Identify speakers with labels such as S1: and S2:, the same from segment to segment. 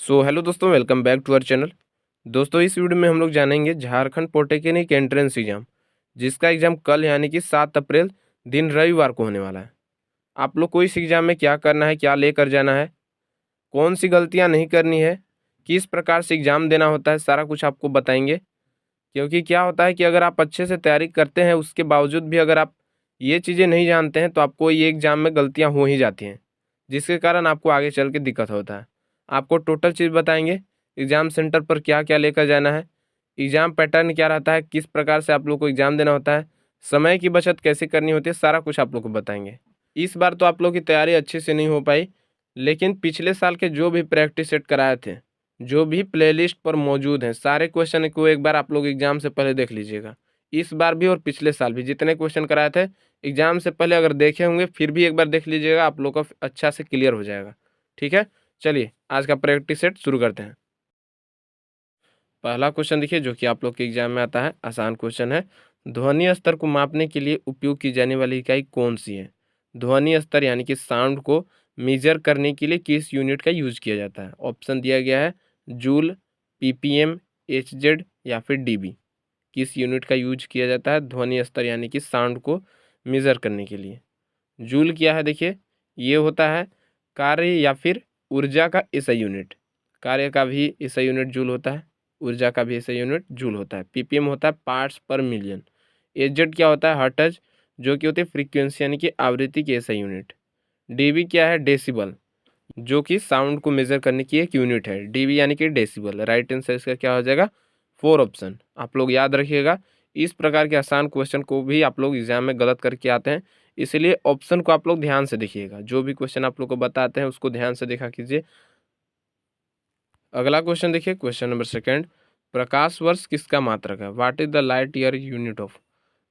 S1: Hello दोस्तों, welcome back to our channel. दोस्तों, इस वीडियो में हम लोग जानेंगे झारखंड पॉलिटेक्निक एंट्रेंस एग्जाम, जिसका एग्जाम कल यानी कि 7 अप्रैल दिन रविवार को होने वाला है। आप लोग को इस एग्जाम में क्या करना है, क्या लेकर जाना है, कौन सी गलतियां नहीं करनी है, किस प्रकार से एग्जाम देना होता है, सारा कुछ आपको बताएंगे। क्योंकि क्या होता है कि अगर आप अच्छे से तैयारी करते हैं, उसके बावजूद भी अगर आप ये चीज़ें नहीं जानते हैं, तो आपको ये एग्ज़ाम में गलतियाँ हो ही जाती हैं, जिसके कारण आपको आगे चल के दिक्कत होता है। आपको टोटल चीज़ बताएंगे, एग्ज़ाम सेंटर पर क्या क्या लेकर जाना है, एग्ज़ाम पैटर्न क्या रहता है, किस प्रकार से आप लोग को एग्ज़ाम देना होता है, समय की बचत कैसे करनी होती है, सारा कुछ आप लोग को बताएंगे। इस बार तो आप लोग की तैयारी अच्छे से नहीं हो पाई, लेकिन पिछले साल के जो भी प्रैक्टिस सेट कराए थे, जो भी प्लेलिस्ट पर मौजूद हैं, सारे क्वेश्चन को एक बार आप लोग एग्जाम से पहले देख लीजिएगा। इस बार भी और पिछले साल भी जितने क्वेश्चन कराए थे, एग्जाम से पहले अगर देखे होंगे फिर भी एक बार देख लीजिएगा, आप लोग का अच्छा से क्लियर हो जाएगा। ठीक है, चलिए आज का प्रैक्टिस सेट शुरू करते हैं। पहला क्वेश्चन देखिए, जो कि आप लोग के एग्जाम में आता है, आसान क्वेश्चन है। ध्वनि स्तर को मापने के लिए उपयोग की जाने वाली इकाई कौन सी है? ध्वनि स्तर यानी कि साउंड को मेजर करने के लिए किस यूनिट का यूज किया जाता है? ऑप्शन दिया गया है जूल, पीपीएम, एचजेड या फिर डीबी। किस यूनिट का यूज किया जाता है ध्वनि स्तर यानी कि साउंड को मेजर करने के लिए? जूल क्या है देखिए, ये होता है कार्य या फिर ऊर्जा का एसआई यूनिट। कार्य का भी एसआई यूनिट जूल होता है, ऊर्जा का भी एसआई यूनिट जूल होता है। पीपीएम होता है पार्ट्स पर मिलियन। एजेड क्या होता है? हर्ट्ज, जो कि होती है फ्रीक्वेंसी यानी कि आवृत्ति की एसआई यूनिट। डीबी क्या है? डेसिबल, जो कि साउंड को मेजर करने की एक यूनिट है। डीबी यानी कि डेसिबल। राइट आंसर इसका क्या हो जाएगा? 4 ऑप्शन। आप लोग याद रखिएगा, इस प्रकार के आसान क्वेश्चन को भी आप लोग एग्जाम में गलत करके आते हैं, इसलिए ऑप्शन को आप लोग ध्यान से देखिएगा। जो भी क्वेश्चन आप लोग को बताते हैं उसको ध्यान से देखा कीजिए। अगला क्वेश्चन देखिए, क्वेश्चन नंबर सेकंड। प्रकाश वर्ष किसका मात्रक है? What is the light year unit of?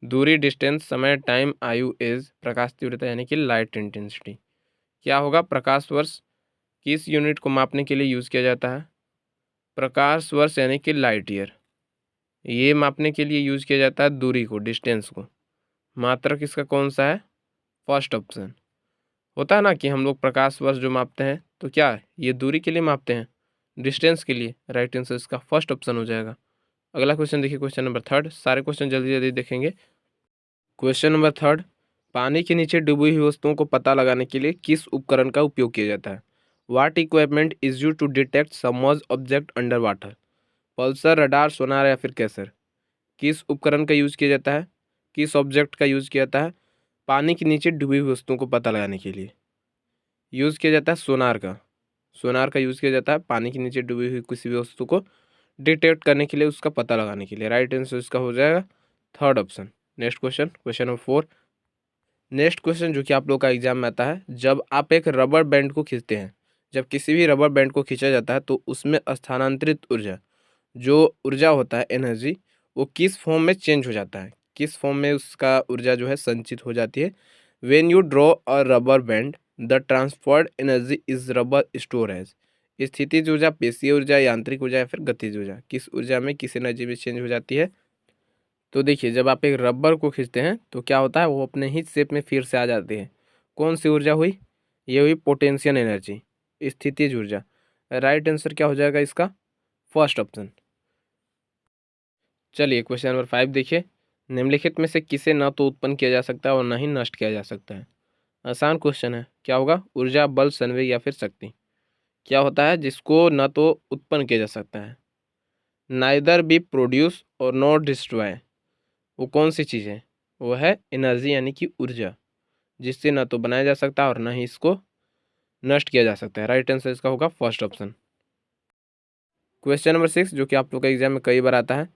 S1: दूरी, डिस्टेंस, समय, टाइम, आयु, एज। प्रकाश तीव्रता यानी कि लाइट इंटेंसिटी क्या होगा? प्रकाश वर्ष किस यूनिट को मापने के लिए यूज़ किया जाता है? प्रकाश वर्ष यानी कि लाइट ईयर, ये मापने के लिए यूज़ किया जाता है दूरी को, डिस्टेंस को। मात्रक इसका कौन सा है? First option. होता है ना कि हम लोग प्रकाश वर्ष जो मापते हैं, तो क्या ये दूरी के लिए मापते हैं, डिस्टेंस के लिए? राइट आंसर इसका फर्स्ट ऑप्शन हो जाएगा। अगला क्वेश्चन देखिए, क्वेश्चन नंबर थर्ड। सारे क्वेश्चन जल्दी जल्दी देखेंगे। Question number third. पानी के नीचे डूबी हुई वस्तुओं को पता लगाने के लिए किस उपकरण का उपयोग किया जाता है? What equipment is used to detect submerged object under water? Pulsar, radar, sonar या फिर कैसर? किस उपकरण का यूज़ किया जाता है, किस ऑब्जेक्ट का यूज़ किया जाता है पानी के नीचे डूबी हुई वस्तुओं को पता लगाने के लिए? यूज़ किया जाता है सोनार का। सोनार का यूज़ किया जाता है पानी के नीचे डूबी हुई किसी भी वस्तु को डिटेक्ट करने के लिए, उसका पता लगाने के लिए। राइट आंसर इसका हो जाएगा third option. Next question, question number 4। Next question जो कि आप लोग का एग्जाम में आता है, जब आप एक रबर बैंड को खींचते हैं, जब किसी भी रबर बैंड को खींचा जाता है, तो उसमें स्थानांतरित ऊर्जा, जो ऊर्जा होता है एनर्जी, वो किस फॉर्म में चेंज हो जाता है, किस फॉर्म में उसका ऊर्जा जो है संचित हो जाती है? When you draw a rubber band the transferred energy is rubber store as. स्थितिज ऊर्जा, पेशीय ऊर्जा, यांत्रिक ऊर्जा या फिर गतिज ऊर्जा? किस ऊर्जा में किस एनर्जी में चेंज हो जाती है? तो देखिए, जब आप एक रबर को खींचते हैं तो क्या होता है, वो अपने ही शेप में फिर से आ जाती है। कौन सी ऊर्जा हुई? ये हुई पोटेंशियल एनर्जी, स्थितिज ऊर्जा। राइट आंसर क्या हो जाएगा इसका? First option. चलिए क्वेश्चन नंबर 5 देखिए। निम्नलिखित में से किसे न तो उत्पन्न किया जा सकता है और न ही नष्ट किया जा सकता है? आसान क्वेश्चन है। क्या होगा? ऊर्जा, बल, संवेग या फिर शक्ति? क्या होता है जिसको न तो उत्पन्न किया जा सकता है? नाइदर बी प्रोड्यूस और नॉट डिस्ट्रॉय। वो कौन सी चीज़ है? वो है एनर्जी यानी कि ऊर्जा, जिससे न तो बनाया जा सकता है और न ही इसको नष्ट किया जा सकता है। राइट आंसर इसका होगा फर्स्ट ऑप्शन। क्वेश्चन नंबर 6 जो कि आप लोग का एग्जाम में कई बार आता है।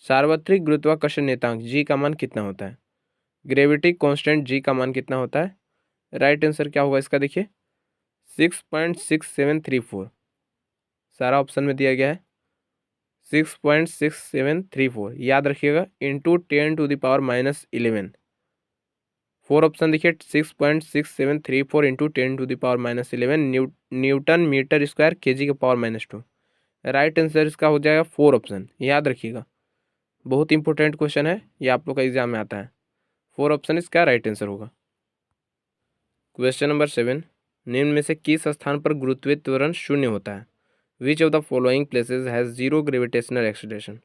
S1: सार्वत्रिक गुरुत्वाकर्षण नियतांक जी का मान कितना होता है? ग्रेविटी कांस्टेंट जी का मान कितना होता है? राइट आंसर क्या होगा इसका? देखिए 6.6734, सारा ऑप्शन में दिया गया है 6.6734। याद रखिएगा, इंटू 10⁻⁻11। फोर ऑप्शन देखिए, 6.6734 into 10⁻⁻11 newton metre square KG के पावर -2। राइट आंसर इसका हो जाएगा फोर ऑप्शन। याद रखिएगा, बहुत इंपॉर्टेंट क्वेश्चन है, ये आप लोग का एग्जाम में आता है। फोर ऑप्शन इसका राइट आंसर होगा। Question number 7। निम्न में से किस स्थान पर गुरुत्वीय त्वरण शून्य होता है? Which of the following places has zero gravitational acceleration.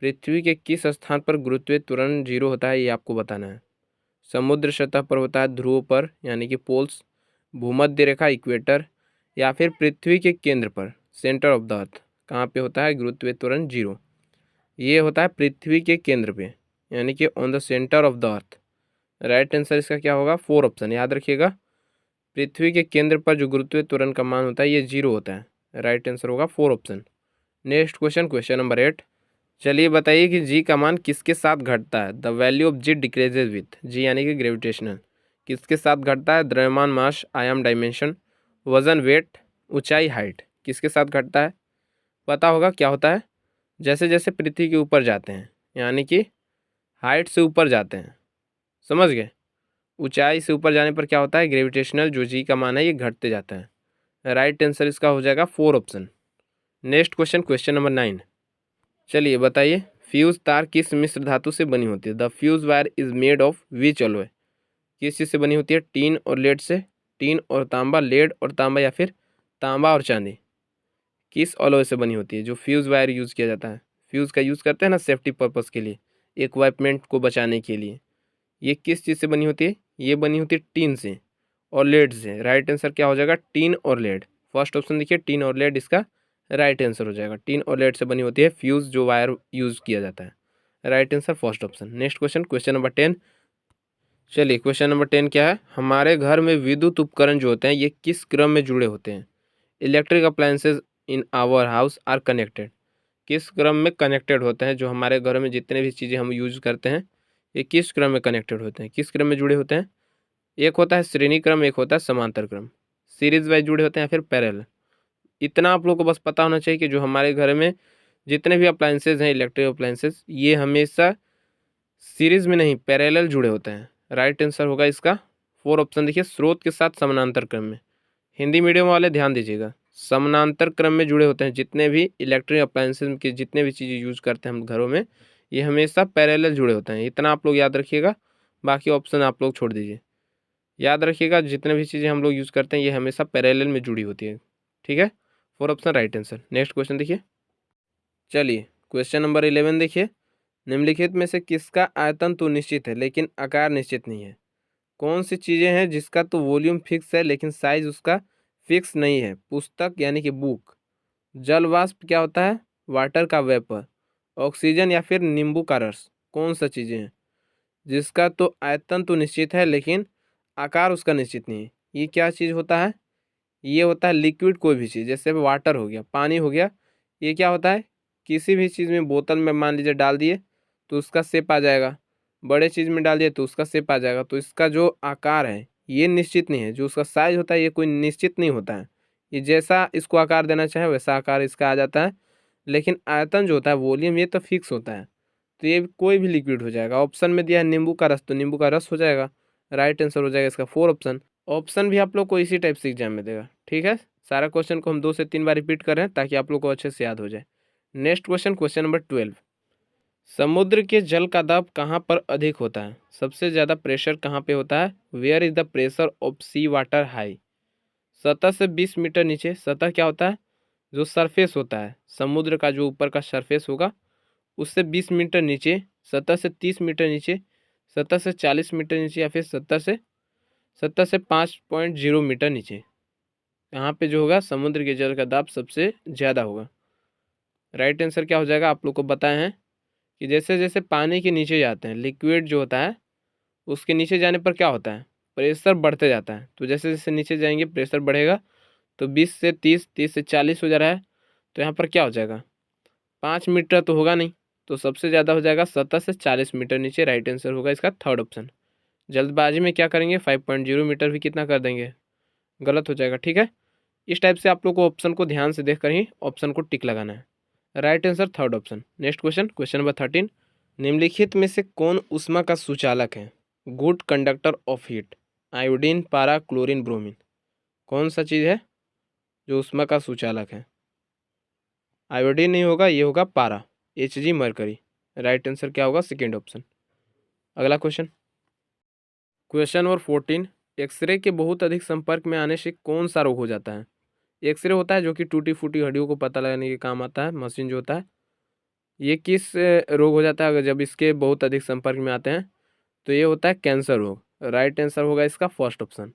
S1: पृथ्वी के किस स्थान पर गुरुत्वीय त्वरण जीरो होता है, ये आपको बताना है। समुद्र सतह पर होता है, ध्रुव पर यानी कि पोल्स, भूमध्य रेखा इक्वेटर, या फिर पृथ्वी के केंद्र पर सेंटर ऑफ द अर्थ कहाँ पे होता है गुरुत्वीय त्वरण जीरो। ये होता है पृथ्वी के केंद्र पे यानी कि on the centre of the earth. Right answer इसका क्या होगा, 4 ऑप्शन याद रखिएगा। पृथ्वी के केंद्र पर जो गुरुत्वीय त्वरण का मान होता है ये जीरो होता है। राइट आंसर होगा 4 option. Next question, question number 8। चलिए बताइए कि जी का मान किसके साथ घटता है। The value of g decreases with, g यानी कि ग्रेविटेशनल, किसके साथ घटता है। द्रव्यमान, मास, आयाम, डायमेंशन, वजन, वेट, ऊंचाई, हाइट, किसके साथ घटता है। पता होगा क्या होता है, जैसे जैसे पृथ्वी के ऊपर जाते हैं यानी कि हाइट से ऊपर जाते हैं, समझ गए। ऊंचाई से ऊपर जाने पर क्या होता है, ग्रेविटेशनल जो जी का मान है ये घटते जाता है। राइट आंसर इसका हो जाएगा 4 option. Next question, question number 9। चलिए बताइए, फ्यूज तार किस मिश्र धातु से बनी होती है। The fuse wire is made of which alloy, किस चीज़ से बनी होती है। टीन और लेड से, टीन और तांबा, लेड और तांबा, या फिर तांबा और चांदी। किस अलॉय से बनी होती है जो फ्यूज वायर यूज़ किया जाता है। फ्यूज़ का यूज़ करते हैं ना सेफ्टी पर्पज़ के लिए, इक्विपमेंट को बचाने के लिए। ये किस चीज़ से बनी होती है, ये बनी होती है टीन से और लेड से। राइट आंसर क्या हो जाएगा, टीन और लेड। फर्स्ट ऑप्शन देखिए, टीन और लेड इसका राइट आंसर हो जाएगा। टीन और लेड से बनी होती है फ्यूज़ जो वायर यूज़ किया जाता है। Right answer first option. Next question, question number 10। चलिए क्वेश्चन नंबर 10 क्या है, हमारे घर में विद्युत उपकरण जो होते हैं ये किस क्रम में जुड़े होते हैं। Electric appliances in our house are connected, किस क्रम में कनेक्टेड होते हैं। जो हमारे घर में जितने भी चीज़ें हम यूज़ करते हैं ये किस क्रम में कनेक्टेड होते हैं, किस क्रम में जुड़े होते हैं। एक होता है श्रेणी क्रम, एक होता है समांतर क्रम। सीरीज वाइज जुड़े होते हैं या फिर पैरेलल। इतना आप लोगों को बस पता होना चाहिए कि जो हमारे घर में जितने भी अप्लायंसेज हैं, इलेक्ट्रिक अप्लायंसेज, ये हमेशा सीरीज में नहीं पैरेलल जुड़े होते हैं। राइट आंसर होगा इसका 4 ऑप्शन देखिए, स्रोत के साथ समानांतर क्रम में। हिंदी मीडियम वाले ध्यान दीजिएगा, समानांतर क्रम में जुड़े होते हैं जितने भी इलेक्ट्रिक अप्लायंसेज के जितने भी चीज़ें यूज़ करते हैं हम घरों में, ये हमेशा पैरेलल जुड़े होते हैं। इतना आप लोग याद रखिएगा, बाकी ऑप्शन आप लोग छोड़ दीजिए। याद रखिएगा जितने भी चीज़ें हम लोग यूज़ करते हैं ये हमेशा पैरेलल में जुड़ी होती है। ठीक है, 4 option right answer. Next question देखिए। चलिए क्वेश्चन नंबर 11 देखिए, निम्नलिखित में से किसका आयतन तो निश्चित है लेकिन आकार निश्चित नहीं है। कौन सी चीज़ें हैं जिसका तो वॉल्यूम फिक्स है लेकिन साइज उसका फिक्स नहीं है। पुस्तक यानी कि बुक, जल वाष्प क्या होता है, वाटर का वेपर, ऑक्सीजन, या फिर नींबू का रस। कौन सा चीज़ें हैं जिसका तो आयतन तो निश्चित है लेकिन आकार उसका निश्चित नहीं है। ये क्या चीज़ होता है, ये होता है लिक्विड। कोई भी चीज़ जैसे वाटर हो गया, पानी हो गया, ये क्या होता है, किसी भी चीज़ में बोतल में मान लीजिए डाल दिए तो उसका शेप आ जाएगा, बड़े चीज़ में डाल दिए तो उसका शेप आ जाएगा। तो इसका जो आकार है ये निश्चित नहीं है, जो उसका साइज होता है ये कोई निश्चित नहीं होता है। ये जैसा इसको आकार देना चाहे वैसा आकार इसका आ जाता है, लेकिन आयतन जो होता है वॉल्यूम ये तो फिक्स होता है। तो ये कोई भी लिक्विड हो जाएगा। ऑप्शन में दिया है नींबू का रस, तो नींबू का रस हो जाएगा। राइट आंसर हो जाएगा इसका 4 ऑप्शन। ऑप्शन भी आप लोग को इसी टाइप से एग्जाम में देगा। ठीक है, सारा क्वेश्चन को हम 2 से 3 बार रिपीट कर रहे हैं ताकि आप लोग को अच्छे से याद हो जाए। Next question, question number 12। समुद्र के जल का दबाव कहाँ पर अधिक होता है, सबसे ज़्यादा प्रेशर कहाँ पे होता है। Where is the pressure of sea water high. सतह से 20 मीटर नीचे, सतह क्या होता है, जो सरफेस होता है समुद्र का, जो ऊपर का सरफेस होगा उससे 20 मीटर नीचे, सतह से 30 मीटर नीचे, सतह से 40 मीटर नीचे, या फिर सतह से 5.0 मीटर नीचे। यहाँ पे जो होगा समुद्र के जल का दाब सबसे ज़्यादा होगा। राइट आंसर क्या हो जाएगा, आप लोग को बताए हैं कि जैसे जैसे पानी के नीचे जाते हैं, लिक्विड जो होता है उसके नीचे जाने पर क्या होता है, प्रेशर बढ़ते जाता है। तो जैसे जैसे नीचे जाएंगे प्रेशर बढ़ेगा, तो 20 से 30, 30 से 40 हो जा रहा है, तो यहाँ पर क्या हो जाएगा, 5 मीटर तो होगा नहीं, तो सबसे ज़्यादा हो जाएगा सतह से 40 मीटर नीचे। राइट आंसर होगा इसका 3rd ऑप्शन। जल्दबाजी में क्या करेंगे, 5.0 मीटर भी कितना कर देंगे, गलत हो जाएगा। ठीक है, इस टाइप से आप लोग को ऑप्शन को ध्यान से देख कर ही ऑप्शन को टिक लगाना है। Right answer 3rd option. Next question, question number 13। निम्नलिखित में से कौन ऊष्मा का सुचालक है, good conductor of heat. Iodine, पारा, क्लोरीन, ब्रोमीन। कौन सा चीज़ है जो ऊष्मा का सुचालक है। आयोडीन नहीं होगा, ये होगा पारा, Hg मरकरी। राइट आंसर क्या होगा, 2nd ऑप्शन। अगला क्वेश्चन, क्वेश्चन नंबर 14। एक्सरे के बहुत अधिक संपर्क में आने से कौन सा रोग हो जाता है। एक्सरे होता है जो कि टूटी फूटी हड्डियों को पता लगाने के काम आता है, मशीन जो होता है। ये किस रोग हो जाता है अगर जब इसके बहुत अधिक संपर्क में आते हैं? तो ये होता है कैंसर रोग। राइट आंसर होगा इसका first option.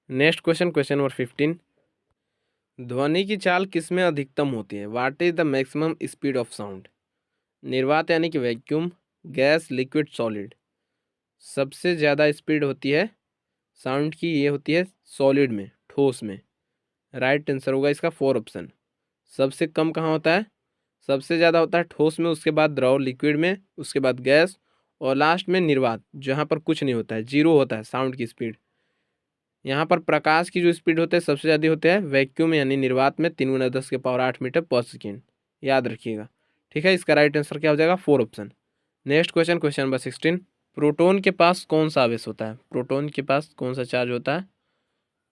S1: Next question, question number 15। ध्वनि की चाल किसमें अधिकतम होती है? What is the maximum speed of sound? निर्वात यानी कि वैक्यूम, गैस, लिक्विड, सॉलिड। सबसे ज़्यादा स्पीड होती है साउंड की, ये होती है सॉलिड में, ठोस में। राइट आंसर होगा इसका 4 ऑप्शन। सबसे कम कहाँ होता है? सबसे ज़्यादा होता है ठोस में, उसके बाद द्रव लिक्विड में, उसके बाद गैस, और लास्ट में निर्वात जहाँ पर कुछ नहीं होता है, जीरो होता है साउंड की स्पीड। यहाँ पर प्रकाश की जो स्पीड होते हैं सबसे ज़्यादा होते हैं वैक्यूम यानी निर्वात में, 3 × 10⁸ मीटर पर सेकेंड। याद रखिएगा, ठीक है। इसका राइट आंसर क्या हो जाएगा? 4 option. Next question, question number 16। Proton के पास कौन सा आवेश होता है? प्रोटॉन के पास कौन सा चार्ज होता है?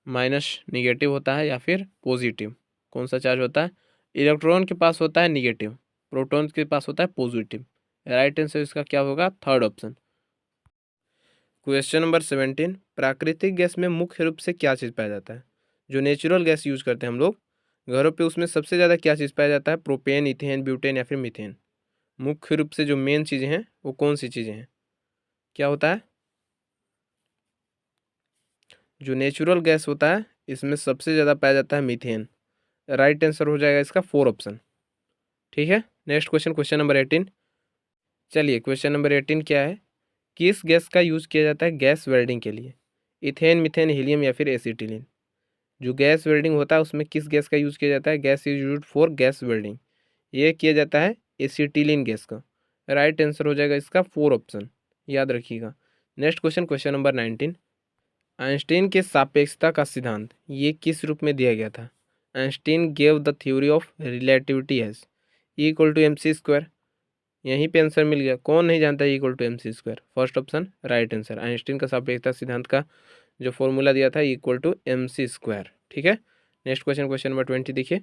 S1: माइनस निगेटिव होता है या फिर पॉजिटिव? कौन सा चार्ज होता है? इलेक्ट्रॉन के पास होता है निगेटिव, प्रोटॉन के पास होता है पॉजिटिव। राइट आंसर इसका क्या होगा? Third option. Question number 17। प्राकृतिक गैस में मुख्य रूप से क्या चीज़ पाया जाता है? जो नेचुरल गैस यूज करते हैं हम लोग घरों पे, उसमें सबसे ज़्यादा क्या चीज़ पाया जाता है? प्रोपेन, इथेन, ब्यूटेन या फिर मीथेन? मुख्य रूप से जो मेन चीज़ें हैं वो कौन सी चीज़ें हैं? क्या होता है? जो नेचुरल गैस होता है इसमें सबसे ज़्यादा पाया जाता है मीथेन। राइट आंसर हो जाएगा इसका 4 ऑप्शन, ठीक है। Next question, question number 18। चलिए क्वेश्चन नंबर 18 क्या है? किस गैस का यूज़ किया जाता है गैस वेल्डिंग के लिए? इथेन, मीथेन, हीलियम या फिर एसिटिलीन? जो गैस वेल्डिंग होता है उसमें किस गैस का यूज़ किया जाता है? Gas is used for gas welding, ये किया जाता है एसिटिलीन गैस का। राइट आंसर हो जाएगा इसका 4 ऑप्शन, याद रखिएगा। Next question, question number 19। Einstein के सापेक्षता का सिद्धांत ये किस रूप में दिया गया था? Einstein gave the theory of relativity as E = mc²। यहीं पे आंसर मिल गया। कौन नहीं जानता E = mc²? First option right answer. Einstein का सापेक्षता सिद्धांत का जो फॉर्मूला दिया था E = mc², ठीक है। नेक्स्ट क्वेश्चन, क्वेश्चन नंबर 20 देखिए।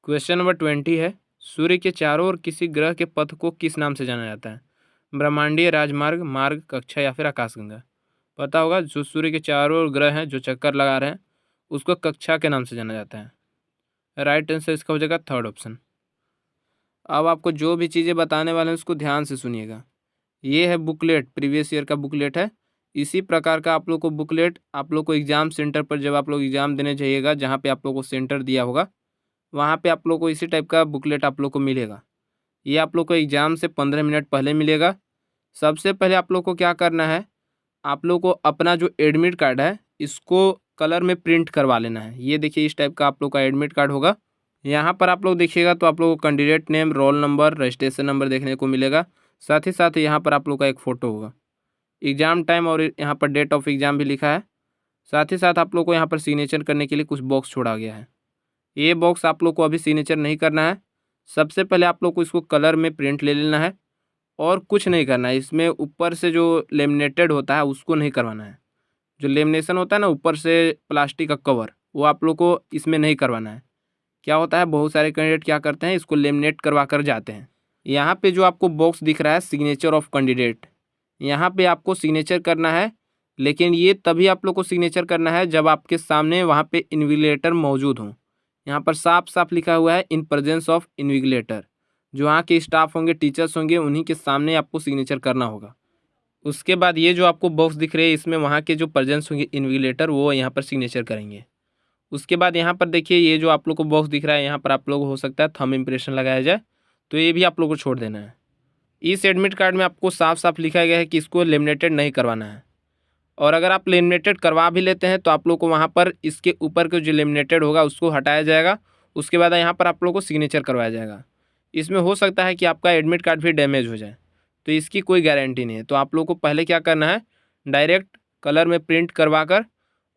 S1: क्वेश्चन नंबर 20 है, सूर्य के चारों ओर किसी ग्रह के पथ को किस नाम से जाना जाता है? ब्रह्मांडीय राजमार्ग, मार्ग, कक्षा या फिर आकाशगंगा? पता होगा, जो सूर्य के चारों ओर ग्रह हैं जो चक्कर लगा रहे हैं उसको कक्षा के नाम से जाना जाता है। राइट आंसर इसका हो जाएगा थर्ड ऑप्शन। अब आपको जो भी चीज़ें बताने वाले हैं उसको ध्यान से सुनिएगा। ये है बुकलेट, प्रीवियस ईयर का बुकलेट है। इसी प्रकार का आप लोग को बुकलेट आप लोग को एग्ज़ाम सेंटर पर जब आप लोग एग्ज़ाम देने जाइएगा, जहाँ पे आप लोग को सेंटर दिया होगा, वहाँ पे आप लोग को इसी टाइप का बुकलेट आप लोग को मिलेगा। ये आप लोग को एग्ज़ाम से 15 मिनट पहले मिलेगा। सबसे पहले आप लोग को क्या करना है, आप लोग को अपना जो एडमिट कार्ड है इसको कलर में प्रिंट करवा लेना है। ये देखिए इस टाइप का आप लोग का एडमिट कार्ड होगा। यहाँ पर आप लोग देखिएगा तो आप लोग को candidate name, roll number, registration number देखने को मिलेगा। साथ ही साथ यहाँ पर आप लोग का एक फ़ोटो होगा, एग्ज़ाम टाइम और यहाँ पर डेट ऑफ एग्ज़ाम भी लिखा है। साथ ही साथ आप लोग को यहाँ पर सिग्नेचर करने के लिए कुछ बॉक्स छोड़ा गया है। ये बॉक्स आप लोग को अभी सिग्नेचर नहीं करना है। सबसे पहले आप लोग को इसको कलर में प्रिंट ले लेना है और कुछ नहीं करना है। इसमें ऊपर से जो लेमिनेटेड होता है उसको नहीं करवाना है। जो लेमिनेशन होता है ना ऊपर से प्लास्टिक का कवर, वो आप लोग को इसमें नहीं करवाना है। क्या होता है, बहुत सारे कैंडिडेट क्या करते हैं, इसको लेमिनेट करवा कर जाते हैं। यहाँ पे जो आपको बॉक्स दिख रहा है सिग्नेचर ऑफ कैंडिडेट, यहाँ पे आपको सिग्नेचर करना है। लेकिन ये तभी आप लोग को सिग्नेचर करना है जब आपके सामने वहाँ पे इन्विजिलेटर मौजूद हो। यहाँ पर साफ साफ लिखा हुआ है इन प्रेजेंस ऑफ इन्विजिलेटर। जो वहाँ के स्टाफ होंगे, टीचर्स होंगे, उन्हीं के सामने आपको सिग्नेचर करना होगा। उसके बाद ये जो आपको बॉक्स दिख रहे हैं इसमें वहाँ के जो प्रेजेंस होंगे इन्विजिलेटर, वो यहाँ पर सिग्नेचर करेंगे। उसके बाद यहाँ पर देखिए ये जो आप लोग को बॉक्स दिख रहा है, यहाँ पर आप लोग हो सकता है थंब इम्प्रेशन लगाया जाए, तो ये भी आप लोग को छोड़ देना है। इस एडमिट कार्ड में आपको साफ साफ लिखा गया है कि इसको लेमिनेटेड नहीं करवाना है। और अगर आप लेमिनेटेड करवा भी लेते हैं तो आप लोग को वहाँ पर इसके ऊपर का जो लेमिनेटेड होगा उसको हटाया जाएगा। उसके बाद यहाँ पर आप लोग को सिग्नेचर करवाया जाएगा। इसमें हो सकता है कि आपका एडमिट कार्ड भी डैमेज हो जाए, तो इसकी कोई गारंटी नहीं है। तो आप लोग को पहले क्या करना है, डायरेक्ट कलर में प्रिंट करवा कर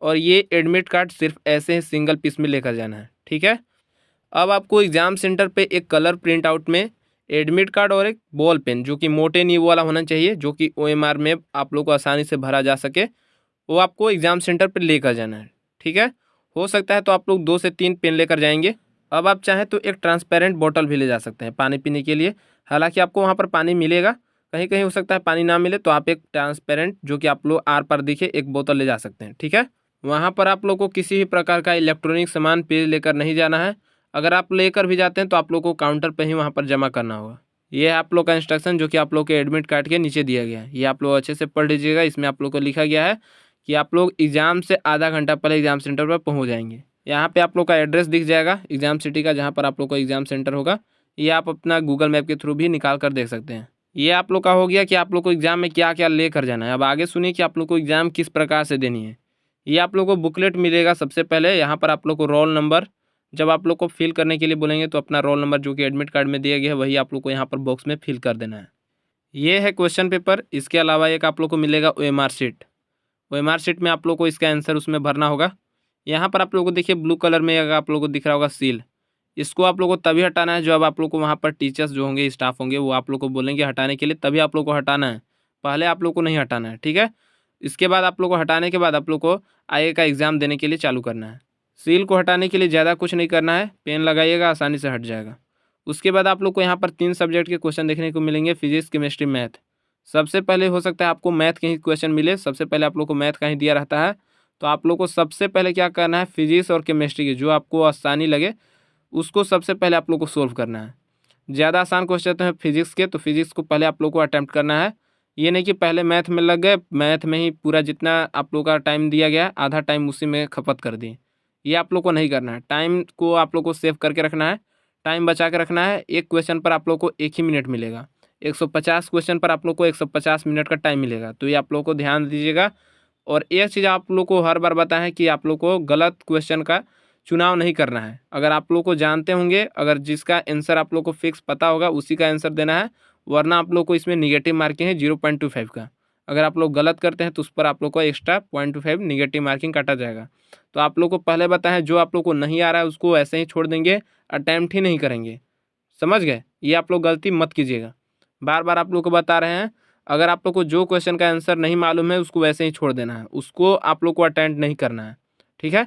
S1: और ये एडमिट कार्ड सिर्फ ऐसे ही सिंगल पीस में लेकर जाना है, ठीक है। अब आपको एग्ज़ाम सेंटर पे एक कलर प्रिंट आउट में एडमिट कार्ड और एक बॉल पेन, जो कि मोटे नींव वाला होना चाहिए, जो कि OMR में आप लोग को आसानी से भरा जा सके, वो आपको एग्ज़ाम सेंटर पर लेकर जाना है, ठीक है। हो सकता है तो आप लोग 2 से 3 पेन लेकर जाएंगे। अब आप चाहें तो एक ट्रांसपेरेंट बोतल भी ले जा सकते हैं पानी पीने के लिए। हालांकि आपको वहाँ पर पानी मिलेगा, कहीं कहीं हो सकता है पानी ना मिले, तो आप एक ट्रांसपेरेंट जो कि आप लोग आर पार दिखे एक बोतल ले जा सकते हैं, ठीक है। वहाँ पर आप लोग को किसी भी प्रकार का इलेक्ट्रॉनिक सामान पे लेकर नहीं जाना है। अगर आप लेकर भी जाते हैं तो आप लोग को काउंटर पे ही वहाँ पर जमा करना होगा। ये है आप लोग का इंस्ट्रक्शन जो कि आप लोग के एडमिट कार्ड के नीचे दिया गया है। ये आप लोग अच्छे से पढ़ लीजिएगा। इसमें आप लोग को लिखा गया है कि आप लोग एग्ज़ाम से आधा घंटा पहले एग्ज़ाम सेंटर पर पहुँच जाएंगे। यहाँ पे आप लोग का एड्रेस दिख जाएगा एग्ज़ाम सिटी का, जहाँ पर आप लोग का एग्ज़ाम सेंटर होगा। ये आप अपना गूगल मैप के थ्रू भी निकाल कर देख सकते हैं। ये आप लोग का हो गया कि आप लोग को एग्ज़ाम में क्या क्या लेकर जाना है। अब आगे सुनिए कि आप लोग को एग्ज़ाम किस प्रकार से देनी है। ये आप लोग को बुकलेट मिलेगा। सबसे पहले यहाँ पर आप लोग को रोल नंबर, जब आप लोग को फिल करने के लिए बोलेंगे तो अपना रोल नंबर जो कि एडमिट कार्ड में दिया गया है वही आप लोग को यहाँ पर बॉक्स में फिल कर देना है। ये है क्वेश्चन पेपर। इसके अलावा एक आप लोग को मिलेगा OMR शीट। OMR शीट में आप लोग को इसका आंसर उसमें भरना होगा। यहाँ पर आप लोग को देखिए ब्लू कलर में अगर आप लोग को दिख रहा होगा सील, इसको आप लोग को तभी हटाना है जब आप लोग को वहाँ पर टीचर्स जो होंगे, स्टाफ होंगे, वो आप लोग को बोलेंगे हटाने के लिए, तभी आप लोग को हटाना है। पहले आप लोग को नहीं हटाना है, ठीक है। इसके बाद आप लोग को हटाने के बाद आप लोग को आगे का एग्ज़ाम देने के लिए चालू करना है। सील को हटाने के लिए ज़्यादा कुछ नहीं करना है, पेन लगाइएगा, आसानी से हट जाएगा। उसके बाद आप लोग को यहाँ पर 3 सब्जेक्ट के क्वेश्चन देखने को मिलेंगे, फिजिक्स, केमिस्ट्री, मैथ। सबसे पहले हो सकता है आपको मैथ के ही क्वेश्चन मिले। सबसे पहले आप लोग को मैथ का ही दिया रहता है। तो आप लोग को सबसे पहले क्या करना है, फिजिक्स और केमिस्ट्री की जो आपको आसानी लगे उसको सबसे पहले आप लोग को सोल्व करना है। ज़्यादा आसान क्वेश्चन है फिजिक्स के, तो फिजिक्स को पहले आप लोग को अटैम्प्ट करना है। ये नहीं कि पहले मैथ में लग गए, मैथ में ही पूरा जितना आप लोग का टाइम दिया गया आधा टाइम उसी में खपत कर दिए। ये आप लोग को नहीं करना है। टाइम को आप लोग को सेव करके रखना है, टाइम बचा के रखना है। एक क्वेश्चन पर आप लोग को 1 ही मिनट मिलेगा। 150 क्वेश्चन पर आप लोग को 150 मिनट का टाइम मिलेगा। तो ये आप लोग को ध्यान दीजिएगा। और एक चीज़ आप लोग को हर बार बताएं कि आप लोग को गलत क्वेश्चन का चुनाव नहीं करना है। अगर आप लोग को जानते होंगे, अगर जिसका आंसर आप लोग को फिक्स पता होगा उसी का आंसर देना है, वरना आप लोग को इसमें निगेटिव मार्किंग है 0.25 का। अगर आप लोग गलत करते हैं तो उस पर आप लोग को एक्स्ट्रा 0.25 निगेटिव मार्किंग काटा जाएगा। तो आप लोग को पहले बताएं, जो आप लोग को नहीं आ रहा है उसको ऐसे ही छोड़ देंगे, अटैम्प्ट ही नहीं करेंगे। समझ गए? ये आप लोग गलती मत कीजिएगा। बार बार आप लोग को बता रहे हैं, अगर आप लोग को जो क्वेश्चन का आंसर नहीं मालूम है उसको वैसे ही छोड़ देना है, उसको आप लोग को अटेंड नहीं करना है, ठीक है।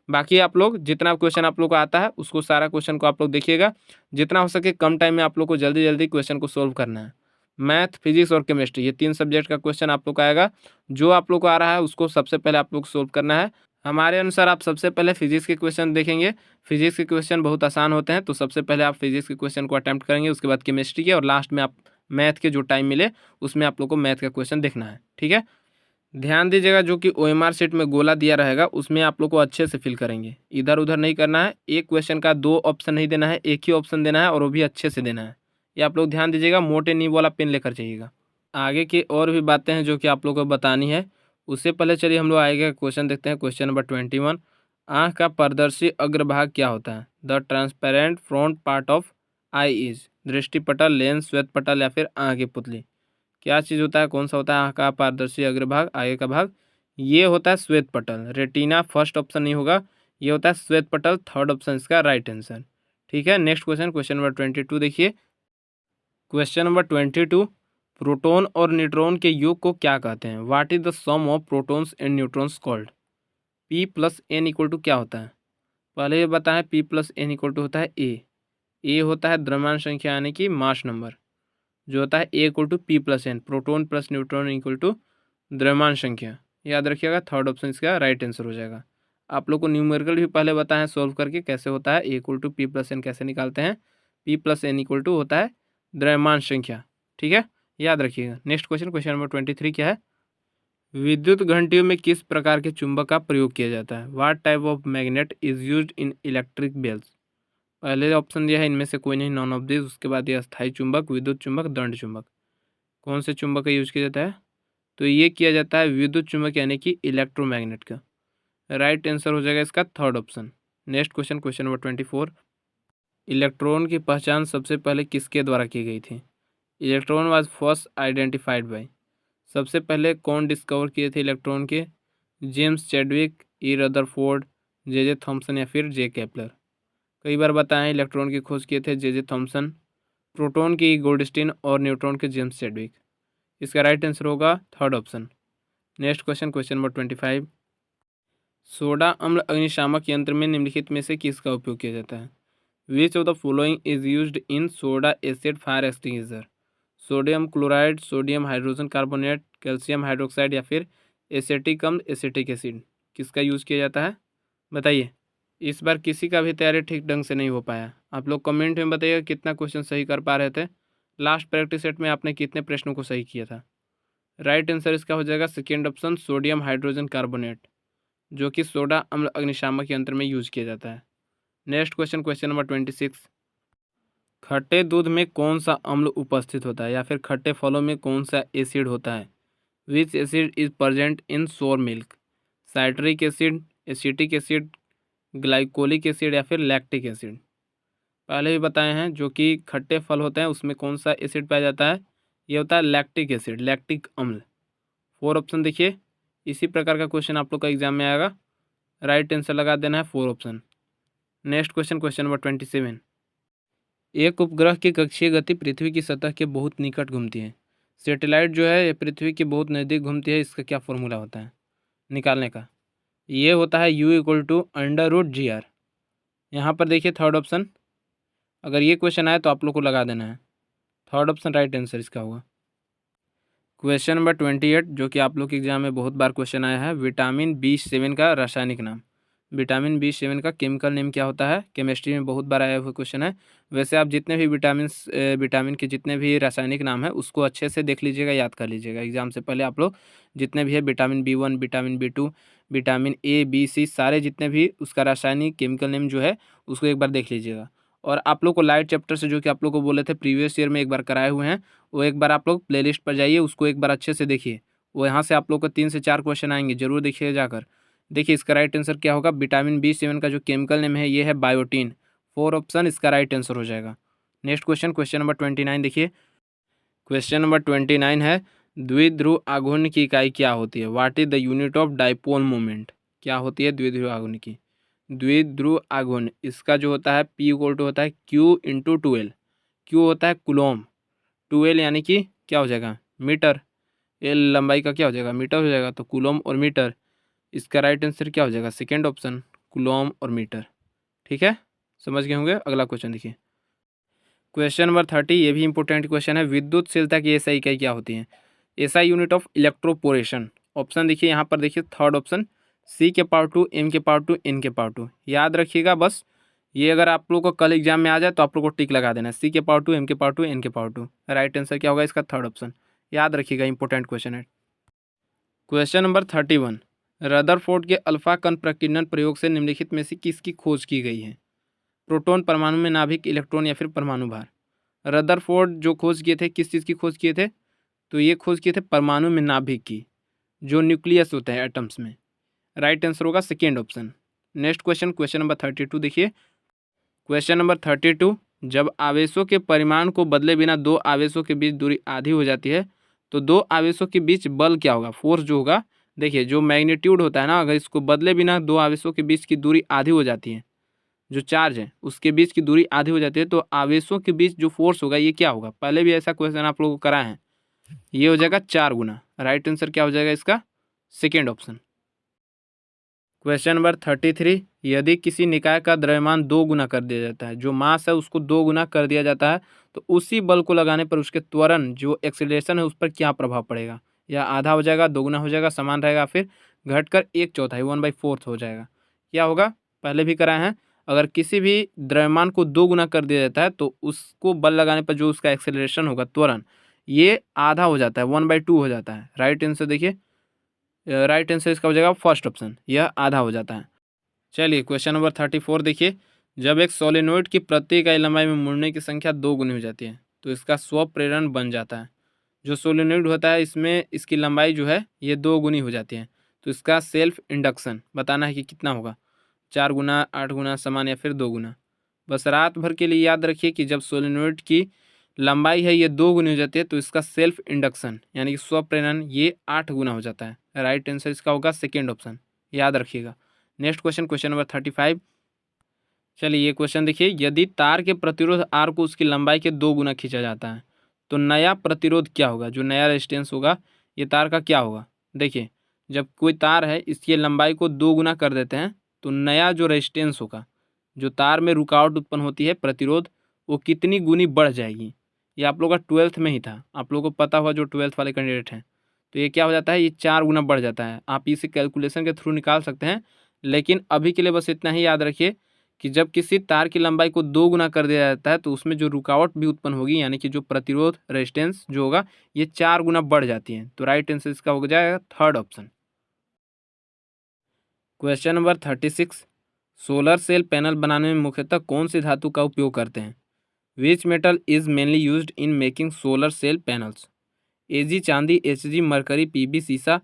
S1: बाकी आप लोग जितना क्वेश्चन आप लोग को आता है उसको सारा क्वेश्चन को आप लोग देखिएगा। जितना हो सके कम टाइम में आप लोग को जल्दी जल्दी क्वेश्चन को सोल्व करना है। मैथ, फिजिक्स और केमिस्ट्री, ये 3 सब्जेक्ट का क्वेश्चन आप लोग का आएगा। जो आप लोग को आ रहा है उसको सबसे पहले आप लोग सोल्व करना है। हमारे अनुसार आप सबसे पहले फिजिक्स के क्वेश्चन देखेंगे। फिजिक्स के क्वेश्चन बहुत आसान होते हैं, तो सबसे पहले आप फिजिक्स के क्वेश्चन को अटैम्प्ट करेंगे, उसके बाद केमिस्ट्री के, और लास्ट में आप मैथ के जो टाइम मिले उसमें आप लोग को मैथ का क्वेश्चन देखना है, ठीक है। ध्यान दीजिएगा, जो कि OMR शीट में गोला दिया रहेगा उसमें आप लोग को अच्छे से फिल करेंगे, इधर उधर नहीं करना है। एक क्वेश्चन का 2 ऑप्शन नहीं देना है, एक ही ऑप्शन देना है, और वो भी अच्छे से देना है। ये आप लोग ध्यान दीजिएगा। मोटे नींब वाला पेन लेकर जाइएगा। आगे की और भी बातें हैं जो कि आप लोग को बतानी है। उससे पहले चलिए हम लोग आगे का क्वेश्चन देखते हैं। क्वेश्चन नंबर 21, आँख का पारदर्शी अग्रभाग क्या होता है? The transparent front part of eye is दृष्टिपटल, लेंस, श्वेत पटल या फिर आँख की पुतली। क्या चीज़ होता है? कौन सा होता है आँख का पारदर्शी अग्रभाग, आगे का भाग? ये होता है श्वेत पटल। रेटिना फर्स्ट ऑप्शन नहीं होगा, ये होता है श्वेत पटल, थर्ड ऑप्शन इसका राइट आंसर, ठीक है। नेक्स्ट क्वेश्चन, क्वेश्चन नंबर 22 देखिए। क्वेश्चन नंबर 22, प्रोटॉन और न्यूट्रॉन के योग को क्या कहते हैं? What is the sum of protons and neutrons called? P plus N equal to क्या होता है? पहले ये बताएं। P plus N equal to होता है ए होता है द्रव्यमान संख्या यानी कि मास नंबर, जो होता है A equal to P plus N, proton plus neutron equal to द्रव्यमान संख्या। याद रखिएगा, थर्ड ऑप्शन इसका राइट आंसर हो जाएगा। आप लोग को न्यूमेरिकल भी पहले बताएं सोल्व करके कैसे होता है। A equal to P plus N कैसे निकालते हैं? P plus N equal to होता है द्रव्यमान संख्या, ठीक है, याद रखिएगा। नेक्स्ट क्वेश्चन, क्वेश्चन नंबर 23 क्या है? विद्युत घंटियों में किस प्रकार के चुंबक का प्रयोग किया जाता है? What type of magnet is used in electric bells? पहले ऑप्शन दिया है इनमें से कोई नहीं, नॉन ऑफ दिस। उसके बाद ये स्थायी चुंबक, विद्युत चुंबक, दंड चुंबक। कौन से चुंबक का यूज किया जाता है? तो ये किया जाता है विद्युत चुंबक यानी कि इलेक्ट्रोमैग्नेट का। राइट आंसर हो जाएगा इसका third option. Next question, question number 24, electron की पहचान सबसे पहले किसके द्वारा की गई थी? Electron was first identified by, सबसे पहले कौन डिस्कवर किए थे इलेक्ट्रॉन के? जेम्स चैडविक, ई रदरफोर्ड, जे थॉमसन या फिर जे केपलर। कई बार बताएं, इलेक्ट्रॉन की खोज किए थे जे थॉमसन, प्रोटॉन की गोल्डस्टीन और न्यूट्रॉन के जेम्स चैडविक। इसका राइट आंसर होगा third option. Next question, question number 25, soda अम्ल अग्निशामक यंत्र में निम्नलिखित में से किसका उपयोग किया जाता है? Which of the following is used in soda acid fire extinguisher? Sodium chloride, sodium hydrogen carbonate, calcium hydroxide या फिर एसेटिक अम्ल, एसिटिक एसिड। किसका यूज़ किया जाता है, बताइए। इस बार किसी का भी तैयारी ठीक ढंग से नहीं हो पाया। आप लोग कमेंट में बताइएगा कितना क्वेश्चन सही कर पा रहे थे। लास्ट प्रैक्टिस सेट में आपने कितने प्रश्नों को सही किया था। राइट आंसर इसका हो जाएगा second option, sodium hydrogen carbonate, जो कि सोडा अम्ल अग्निशामक यंत्र में यूज किया जाता है। Next question, question number 26। खट्टे दूध में कौन सा अम्ल उपस्थित होता है या फिर खट्टे फलों में कौन सा एसिड होता है। Which acid is present in sour milk. Citric acid, acetic acid, glycolic acid या फिर लैक्टिक एसिड। पहले भी बताए हैं, जो कि खट्टे फल होते हैं उसमें कौन सा एसिड पाया जाता है, ये होता है लैक्टिक एसिड, लैक्टिक अम्ल। 4 ऑप्शन देखिए, इसी प्रकार का क्वेश्चन आप लोग का एग्जाम में आएगा। राइट आंसर लगा देना है 4 option. Next question, question number 27। एक उपग्रह की कक्षीय गति पृथ्वी की सतह के बहुत निकट घूमती है। सैटेलाइट जो है ये पृथ्वी के बहुत नज़दीक घूमती है, इसका क्या फॉर्मूला होता है निकालने का। ये होता है U = √GR। यहाँ पर देखिए थर्ड ऑप्शन, अगर ये क्वेश्चन आए तो आप लोग को लगा देना है। थर्ड ऑप्शन राइट आंसर इसका होगा। क्वेश्चन नंबर 28, जो कि आप लोग के एग्जाम में बहुत बार क्वेश्चन आया है, विटामिन B7 का रासायनिक नाम। विटामिन B7 का केमिकल नेम क्या होता है, केमिस्ट्री में बहुत बार आया हुआ क्वेश्चन है। वैसे आप जितने भी विटामिन के जितने भी रासायनिक नाम है उसको अच्छे से देख लीजिएगा, याद कर लीजिएगा एग्जाम से पहले। आप लोग जितने भी है vitamin B1, vitamin B2, vitamin A, B, C, सारे जितने भी उसका रासायनिक केमिकल नेम जो है उसको एक बार देख लीजिएगा। और आप लोग को लाइट चैप्टर से जो कि आप लोग को बोले थे प्रीवियस ईयर में एक बार कराए हुए हैं, वो एक बार आप लोग प्लेलिस्ट पर जाइए, उसको एक बार अच्छे से देखिए। वो यहाँ से आप लोग को 3 से 4 क्वेश्चन आएंगे, जरूर देखिए जाकर। देखिए इसका राइट आंसर क्या होगा, विटामिन B7 का जो केमिकल नेम है ये है बायोटीन। 4 ऑप्शन इसका राइट आंसर हो जाएगा। नेक्स्ट क्वेश्चन, क्वेश्चन नंबर 29 देखिए। क्वेश्चन नंबर 29 है, द्विध्रुव आघूर्ण की इकाई क्या होती है। What is the unit of dipole moment. क्या होती है द्विध्रुव आघूर्ण की। द्विध्रुव आघूर्ण इसका जो होता है P = होता है Q × 2L। Q होता है कुलोम, 2L यानी कि क्या हो जाएगा मीटर, L लंबाई का क्या हो जाएगा मीटर हो जाएगा, तो कुलोम और मीटर। इसका राइट आंसर क्या हो जाएगा, सेकेंड ऑप्शन कुलोम और मीटर। ठीक है, समझ गए होंगे। अगला क्वेश्चन देखिए, क्वेश्चन नंबर 30, ये भी इंपॉर्टेंट क्वेश्चन है। विद्युतशीलता की एसआई इकाई क्या होती है। SI unit of electroporation. Option देखिए यहाँ पर, देखिए third option C⁻², M⁻², N⁻²। याद रखिएगा बस, ये अगर आप लोग को कल एग्जाम में आ जाए तो आप लोग को टिक लगा देना है, C⁻², M⁻², N⁻²। Right answer क्या होगा इसका, थर्ड ऑप्शन। याद रखिएगा, इंपॉर्टेंट क्वेश्चन है। क्वेश्चन नंबर 31, रदरफोर्ड के अल्फा कण प्रकीर्णन प्रयोग से निम्नलिखित में से किसकी खोज की गई है। प्रोटॉन, परमाणु में नाभिक, इलेक्ट्रॉन या फिर परमाणु भार। रदरफोर्ड जो खोज किए थे, किस चीज़ की खोज किए थे, तो ये खोज किए थे परमाणु में नाभिक की, जो न्यूक्लियस होते हैं एटम्स में। राइट आंसर होगा second option. Next question, question number 32 देखिए। क्वेश्चन नंबर 32, जब आवेशों के परिमाण को बदले बिना दो आवेशों के बीच दूरी आधी हो जाती है तो दो आवेशों के बीच बल क्या होगा, फोर्स जो होगा। देखिए जो मैग्नीट्यूड होता है ना, अगर इसको बदले बिना दो आवेशों के बीच की दूरी आधी हो जाती है, जो चार्ज है उसके बीच की दूरी आधी हो जाती है, तो आवेशों के बीच जो फोर्स होगा ये क्या होगा। पहले भी ऐसा क्वेश्चन आप लोगों को करा है, ये हो जाएगा 4 गुना। राइट आंसर क्या हो जाएगा इसका, सेकेंड ऑप्शन। क्वेश्चन नंबर 33, यदि किसी निकाय का द्रव्यमान 2 गुना कर दिया जाता है, जो मास है उसको 2 गुना कर दिया जाता है, तो उसी बल को लगाने पर उसके त्वरण जो एक्सीलरेशन है उस पर क्या प्रभाव पड़ेगा। या आधा हो जाएगा, 2 गुना हो जाएगा, समान रहेगा, फिर घटकर 1/4 1/4 हो जाएगा। क्या होगा, पहले भी कराए हैं, अगर किसी भी द्रव्यमान को 2 गुना कर दिया जाता है तो उसको बल लगाने पर जो उसका एक्सीलरेशन होगा, त्वरण, ये आधा हो जाता है, 1/2 हो जाता है। राइट आंसर देखिए, राइट आंसर इसका हो जाएगा फर्स्ट ऑप्शन, यह आधा हो जाता है। चलिए क्वेश्चन नंबर 34 देखिए। जब एक सोलेनोइड की प्रति इकाई लंबाई में मुड़ने की संख्या 2 गुनी हो जाती है तो इसका स्वप्रेरण बन जाता है। जो सोलेनोइड होता है इसमें इसकी लंबाई जो है ये 2 गुनी हो जाती है, तो इसका सेल्फ इंडक्शन बताना है कि कितना होगा, 4 गुना, 8 गुना, समान या फिर 2 गुना। बस रात भर के लिए याद रखिए कि जब सोलेनोइड की लंबाई है ये 2 गुनी हो जाती है तो इसका सेल्फ इंडक्शन यानी कि स्वप्रेरण ये 8 गुना हो जाता है। राइट आंसर इसका होगा सेकेंड ऑप्शन, याद रखिएगा। Next question, question number 35। चलिए ये क्वेश्चन देखिए, यदि तार के प्रतिरोध R को उसकी लंबाई के 2 गुना खींचा जाता है तो नया प्रतिरोध क्या होगा, जो नया रेजिस्टेंस होगा ये तार का क्या होगा। देखिए जब कोई तार है इसकी लंबाई को 2 गुना कर देते हैं तो नया जो रेजिस्टेंस होगा, जो तार में रुकावट उत्पन्न होती है प्रतिरोध, वो कितनी गुनी बढ़ जाएगी। ये आप लोग का 12th में ही था, आप लोगों को पता हुआ जो 12th वाले कैंडिडेट हैं।
S2: तो ये क्या हो जाता है, ये 4 गुना बढ़ जाता है। आप इसे कैलकुलेशन के थ्रू निकाल सकते हैं, लेकिन अभी के लिए बस इतना ही याद रखिए कि जब किसी तार की लंबाई को 2 गुना कर दिया जाता है तो उसमें जो रुकावट भी उत्पन्न होगी, यानी कि जो प्रतिरोध रेजिस्टेंस जो होगा, ये 4 गुना बढ़ जाती है। तो राइट आंसर इसका हो जाएगा third option. Question number 36, solar cell panel बनाने में मुख्यतः कौन सी धातु का उपयोग करते हैं? Which metal is mainly used in making solar cell panels? Ag चांदी, एचजी मरकरी, पीबी सीसा,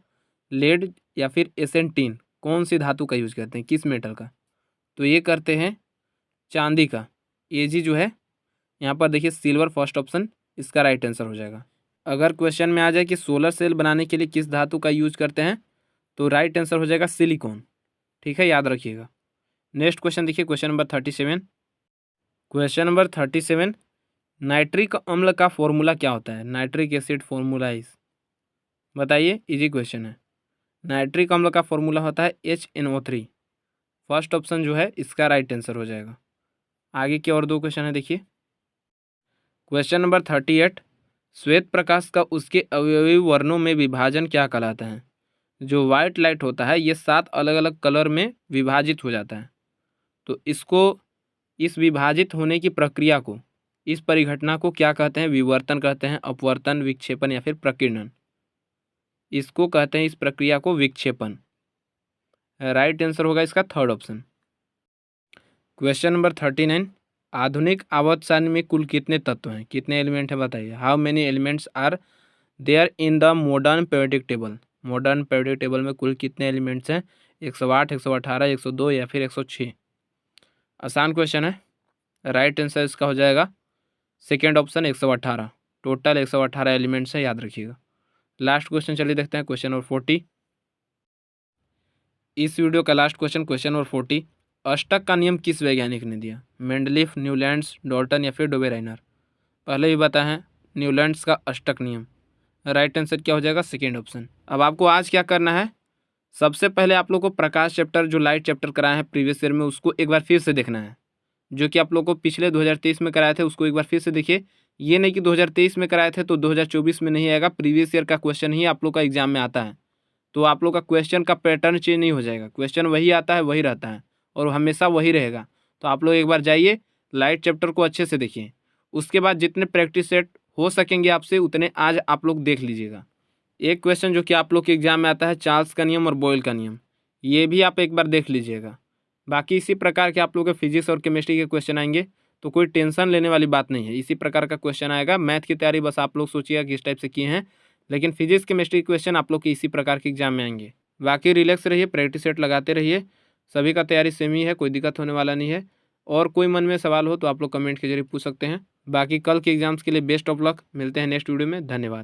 S2: लेड या फिर एसेंटीन, कौन सी धातु का यूज करते हैं, किस मेटल का? तो ये करते हैं चांदी का। एजी जो है यहाँ पर देखिए सिल्वर फर्स्ट ऑप्शन इसका राइट आंसर हो जाएगा। अगर क्वेश्चन में आ जाए कि सोलर सेल बनाने के लिए किस धातु का यूज करते हैं, तो राइट आंसर हो जाएगा सिलिकॉन। ठीक है, याद रखिएगा। नेक्स्ट क्वेश्चन देखिए, question number 37। Question number 37, nitric अम्ल का फॉर्मूला क्या होता है? नाइट्रिक एसिड फॉर्मूला इज, बताइए, इजी क्वेश्चन है। नाइट्रिक अम्ल का फॉर्मूला होता है HNO3। फर्स्ट ऑप्शन जो है इसका राइट आंसर हो जाएगा। आगे के और 2 क्वेश्चन है देखिए। क्वेश्चन नंबर 38, श्वेत प्रकाश का उसके अवयवी वर्णों में विभाजन क्या कहलाता है? जो वाइट लाइट होता है ये 7 अलग अलग कलर में विभाजित हो जाता है। तो इसको, इस विभाजित होने की प्रक्रिया को, इस परिघटना को क्या कहते हैं? विवर्तन कहते हैं, अपवर्तन, विक्षेपण या फिर प्रकीर्णन। इसको कहते हैं, इस प्रक्रिया को, विक्षेपण। राइट आंसर होगा इसका थर्ड ऑप्शन। क्वेश्चन नंबर 39, आधुनिक आवर्त सारणी में कुल कितने तत्व हैं, कितने एलिमेंट हैं, बताइए। How many elements are there in the modern periodic table? Modern periodic table में कुल कितने एलिमेंट्स हैं? 108, 118, 102 या फिर 106? आसान क्वेश्चन है। राइट आंसर इसका हो जाएगा सेकेंड ऑप्शन 118। टोटल 118 एलिमेंट्स हैं, याद रखिएगा। लास्ट क्वेश्चन चलिए देखते हैं, क्वेश्चन नंबर 40। इस वीडियो का लास्ट क्वेश्चन, क्वेश्चन नंबर 40, अष्टक का नियम किस वैज्ञानिक ने दिया? मेंडलीफ, न्यूलैंड्स, डॉल्टन या फिर डोबेराइनर? पहले ही बताया है, न्यूलैंड्स का अष्टक नियम। राइट आंसर क्या हो जाएगा? Second option. अब आपको आज क्या करना है, सबसे पहले आप लोग को प्रकाश चैप्टर, जो लाइट चैप्टर कराया है प्रीवियस ईयर में, उसको एक बार फिर से देखना है। जो कि आप लोग को पिछले 2023 में कराए थे उसको एक बार फिर से देखिए। ये नहीं कि 2023 में कराए थे तो 2024 में नहीं आएगा, प्रीवियस ईयर का क्वेश्चन ही आप लोग का एग्जाम में आता है। तो आप लोग का क्वेश्चन का पैटर्न चेंज नहीं हो जाएगा, क्वेश्चन वही आता है, वही रहता है और हमेशा वही रहेगा। तो आप लोग एक बार जाइए, लाइट चैप्टर को अच्छे से देखिए। उसके बाद जितने प्रैक्टिस सेट हो सकेंगे आपसे उतने आज आप लोग देख लीजिएगा। एक क्वेश्चन जो कि आप लोग के एग्जाम में आता है, चार्ल्स का नियम और बॉयल का नियम, ये भी आप एक बार देख लीजिएगा। बाकी इसी प्रकार के आप लोग के फिजिक्स और केमिस्ट्री के क्वेश्चन आएंगे, तो कोई टेंशन लेने वाली बात नहीं है। इसी प्रकार का क्वेश्चन आएगा। मैथ की तैयारी बस आप लोग सोचिएगा किस टाइप से किए हैं, लेकिन फिजिक्स केमिस्ट्री के क्वेश्चन आप लोग के इसी प्रकार के एग्जाम में आएंगे। बाकी रिलैक्स रहिए, प्रैक्टिस सेट लगाते रहिए, सभी का तैयारी सेम ही है, कोई दिक्कत होने वाला नहीं है। और कोई मन में सवाल हो तो आप लोग कमेंट के जरिए पूछ सकते हैं। बाकी कल के एग्जाम्स के लिए बेस्ट ऑफ लक, मिलते हैं नेक्स्ट वीडियो में, धन्यवाद।